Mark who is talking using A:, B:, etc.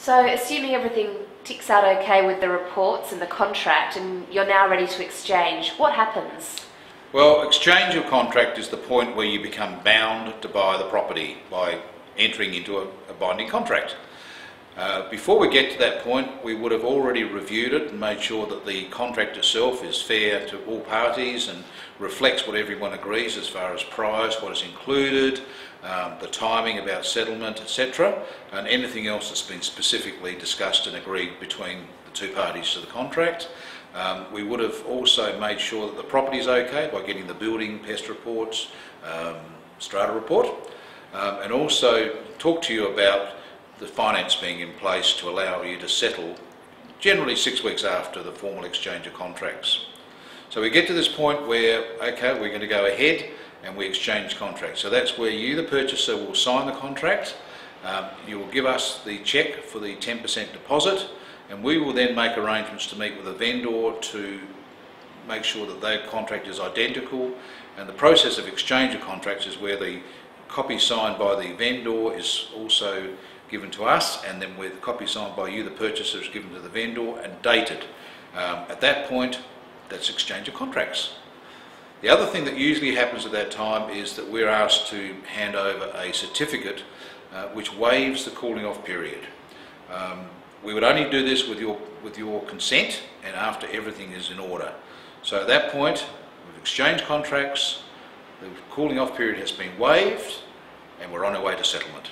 A: So assuming everything ticks out okay with the reports and the contract and you're now ready to exchange, what happens?
B: Well, exchange of contract is the point where you become bound to buy the property by entering into a binding contract. Before we get to that point, we would have already reviewed it and made sure that the contract itself is fair to all parties and reflects what everyone agrees as far as price, what is included, the timing about settlement, etc., and anything else that's been specifically discussed and agreed between the two parties to the contract. We would have also made sure that the property is okay by getting the building pest reports, strata report, and also talk to you about the finance being in place to allow you to settle generally 6 weeks after the formal exchange of contracts. So we get to this point where, okay, we're going to go ahead and we exchange contracts. So that's where you, the purchaser, will sign the contract. You will give us the cheque for the 10% deposit, and we will then make arrangements to meet with the vendor to make sure that their contract is identical. And the process of exchange of contracts is where the copy signed by the vendor is also given to us, and then with the copy signed by you, the purchaser, is given to the vendor and dated. At that point, that's exchange of contracts. The other thing that usually happens at that time is that we're asked to hand over a certificate which waives the cooling off period. We would only do this with your consent and after everything is in order. So at that point, we've exchanged contracts, the cooling off period has been waived, and we're on our way to settlement.